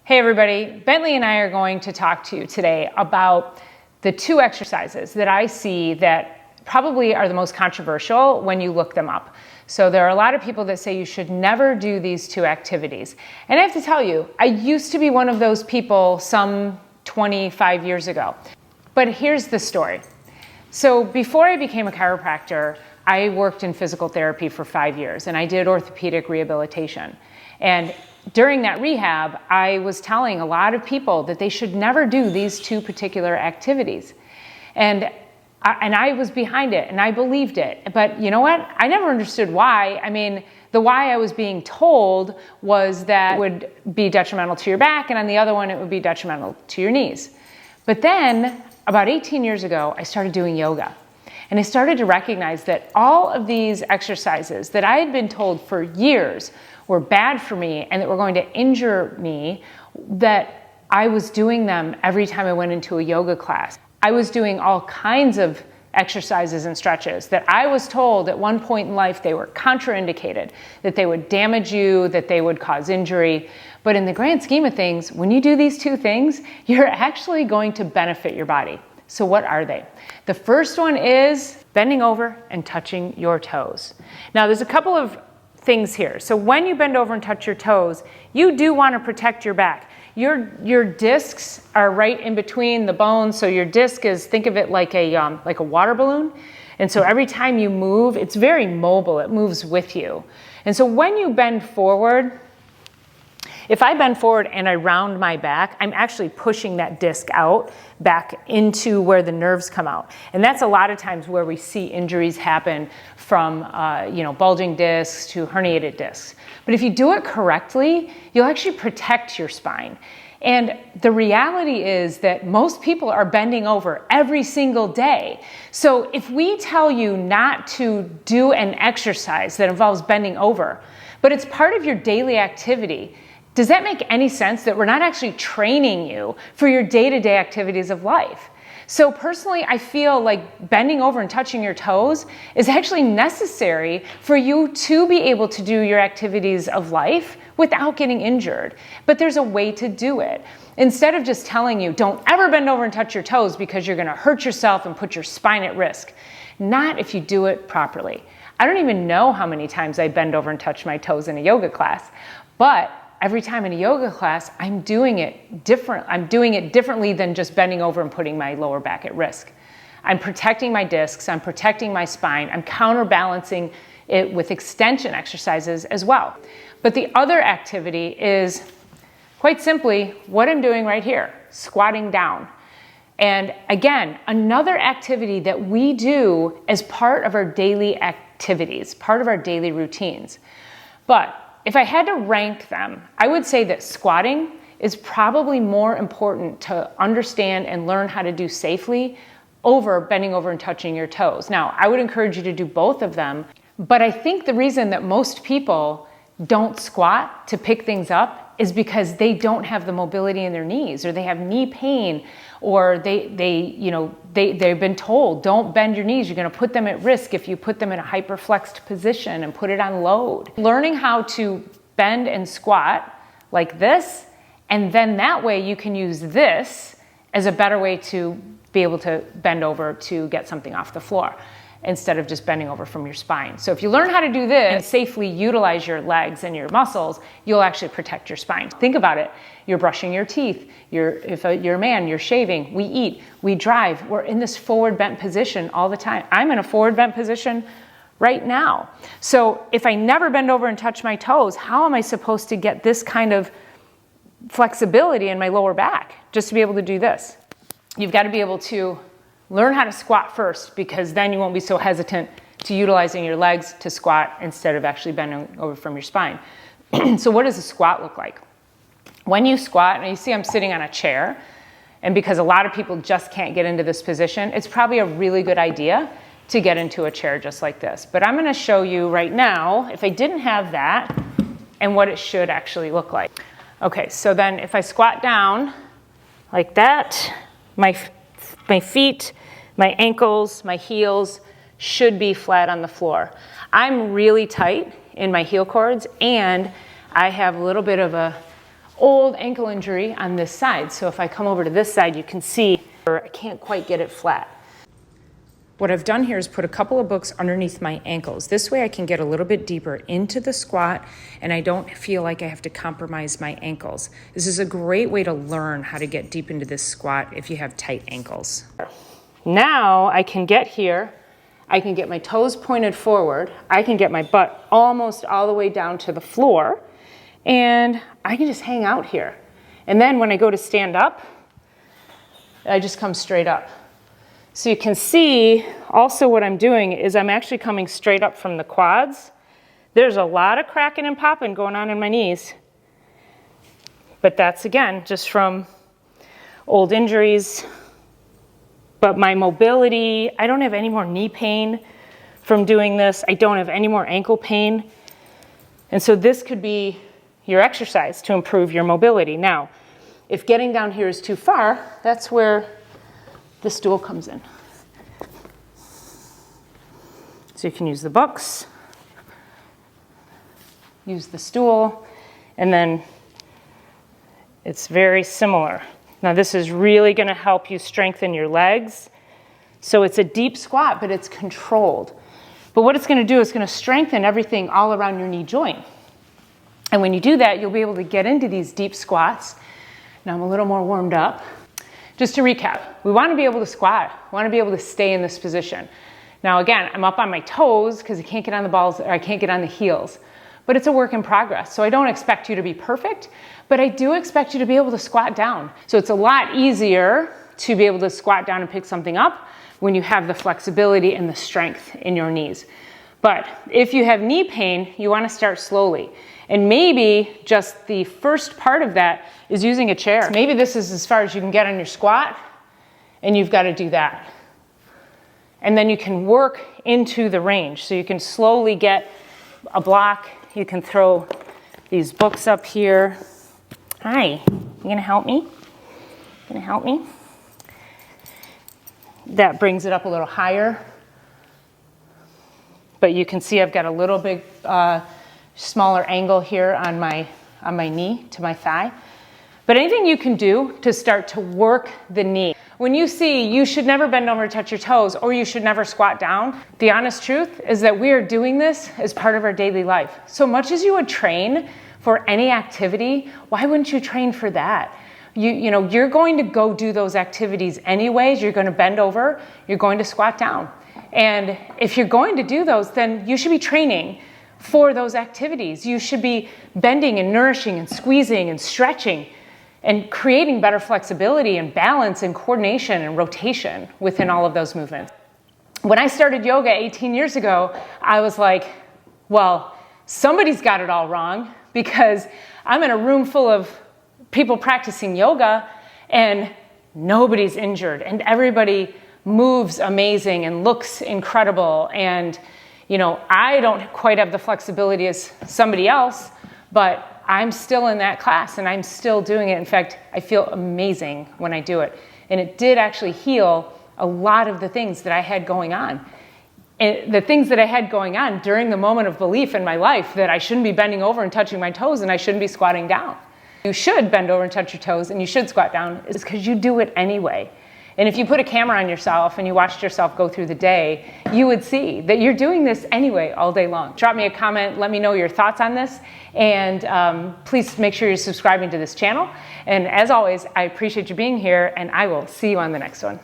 Hey everybody, Bentley and I are going to talk to you today about the two exercises that I see that probably are the most controversial when you look them up. So there are a lot of people that say you should never do these two activities. And I have to tell you, I used to be one of those people some 25 years ago. But here's the story. So before I became a chiropractor, I worked in physical therapy for 5 years and I did orthopedic rehabilitation. And during that rehab, I was telling a lot of people that they should never do these two particular activities. And I was behind it and I believed it. But you know what? I never understood why. I mean, the why I was being told was that it would be detrimental to your back, and on the other one, it would be detrimental to your knees. But then, about 18 years ago, I started doing yoga. And I started to recognize that all of these exercises that I had been told for years were bad for me and that were going to injure me, that I was doing them every time I went into a yoga class. I was doing all kinds of exercises and stretches that I was told at one point in life they were contraindicated, that they would damage you, that they would cause injury. But in the grand scheme of things, when you do these two things, you're actually going to benefit your body. So what are they? The first one is bending over and touching your toes. Now there's a couple of things here. So when you bend over and touch your toes, you do want to protect your back. Your discs are right in between the bones. So your disc is, think of it like a water balloon. And so every time you move, it's very mobile. It moves with you. And so when you bend forward, if I bend forward and I round my back, I'm actually pushing that disc out back into where the nerves come out. And that's a lot of times where we see injuries happen from bulging discs to herniated discs. But if you do it correctly, you'll actually protect your spine. And the reality is that most people are bending over every single day. So if we tell you not to do an exercise that involves bending over, but it's part of your daily activity, does that make any sense that we're not actually training you for your day-to-day activities of life? So personally, I feel like bending over and touching your toes is actually necessary for you to be able to do your activities of life without getting injured. But there's a way to do it. Instead of just telling you, don't ever bend over and touch your toes because you're gonna hurt yourself and put your spine at risk. Not if you do it properly. I don't even know how many times I bend over and touch my toes in a yoga class, but every time in a yoga class, I'm doing it different. I'm doing it differently than just bending over and putting my lower back at risk. I'm protecting my discs, I'm protecting my spine, I'm counterbalancing it with extension exercises as well. But the other activity is quite simply what I'm doing right here, squatting down. And again, another activity that we do as part of our daily activities, part of our daily routines. But if I had to rank them, I would say that squatting is probably more important to understand and learn how to do safely over bending over and touching your toes. Now, I would encourage you to do both of them, but I think the reason that most people don't squat to pick things up is because they don't have the mobility in their knees, or they have knee pain, or they've been told, don't bend your knees, you're gonna put them at risk if you put them in a hyperflexed position and put it on load. Learning how to bend and squat like this, and then that way you can use this as a better way to be able to bend over to get something off the floor, instead of just bending over from your spine. So if you learn how to do this and safely utilize your legs and your muscles, you'll actually protect your spine. Think about it. You're brushing your teeth. If you're a man, you're shaving. We eat. We drive. We're in this forward bent position all the time. I'm in a forward bent position right now. So if I never bend over and touch my toes, how am I supposed to get this kind of flexibility in my lower back just to be able to do this? You've got to be able to learn how to squat first, because then you won't be so hesitant to utilizing your legs to squat instead of actually bending over from your spine. So what does a squat look like? When you squat, and you see I'm sitting on a chair, and because a lot of people just can't get into this position, it's probably a really good idea to get into a chair just like this. But I'm going to show you right now, if I didn't have that, and what it should actually look like. Okay, so then if I squat down like that, my feet, my ankles, my heels should be flat on the floor. I'm really tight in my heel cords, and I have a little bit of a old ankle injury on this side. So if I come over to this side, you can see I can't quite get it flat. What I've done here is put a couple of books underneath my ankles. This way I can get a little bit deeper into the squat and I don't feel like I have to compromise my ankles. This is a great way to learn how to get deep into this squat if you have tight ankles. Now I can get here, I can get my toes pointed forward, I can get my butt almost all the way down to the floor, and I can just hang out here. And then when I go to stand up, I just come straight up. So you can see also what I'm doing is I'm actually coming straight up from the quads. There's a lot of cracking and popping going on in my knees. But that's, again, just from old injuries. But my mobility, I don't have any more knee pain from doing this. I don't have any more ankle pain. And so this could be your exercise to improve your mobility. Now, if getting down here is too far, that's where the stool comes in. So you can use the books, use the stool, and then it's very similar. Now this is really going to help you strengthen your legs. So it's a deep squat, but it's controlled. But what it's going to do is going to strengthen everything all around your knee joint. And when you do that, you'll be able to get into these deep squats. Now I'm a little more warmed up. Just to recap, we want to be able to squat. We want to be able to stay in this position. Now again, I'm up on my toes because I can't get on the balls, or I can't get on the heels. But it's a work in progress. So I don't expect you to be perfect, but I do expect you to be able to squat down. So it's a lot easier to be able to squat down and pick something up when you have the flexibility and the strength in your knees. But if you have knee pain, you want to start slowly. And maybe just the first part of that is using a chair. Maybe this is as far as you can get on your squat, and you've got to do that. And then you can work into the range. So you can slowly get a block. You can throw these books up here. Hi, you gonna help me? Gonna help me? That brings it up a little higher. But you can see I've got a little bit smaller angle here on my knee to my thigh. But anything you can do to start to work the knee. When you see you should never bend over to touch your toes or you should never squat down, the honest truth is that we are doing this as part of our daily life. So much as you would train for any activity, why wouldn't you train for that? You know, you're going to go do those activities anyways. You're going to bend over, you're going to squat down. And if you're going to do those, then you should be training for those activities. You should be bending and nourishing and squeezing and stretching and creating better flexibility and balance and coordination and rotation within all of those movements. When I started yoga 18 years ago, I was like, well, somebody's got it all wrong, because I'm in a room full of people practicing yoga and nobody's injured and everybody moves amazing and looks incredible. And, you know, I don't quite have the flexibility as somebody else, but I'm still in that class and I'm still doing it. In fact, I feel amazing when I do it. And it did actually heal a lot of the things that I had going on. And the things that I had going on during the moment of belief in my life that I shouldn't be bending over and touching my toes and I shouldn't be squatting down. You should bend over and touch your toes and you should squat down, is because you do it anyway. And if you put a camera on yourself and you watched yourself go through the day, you would see that you're doing this anyway all day long. Drop me a comment, let me know your thoughts on this, and please make sure you're subscribing to this channel. And as always, I appreciate you being here, and I will see you on the next one.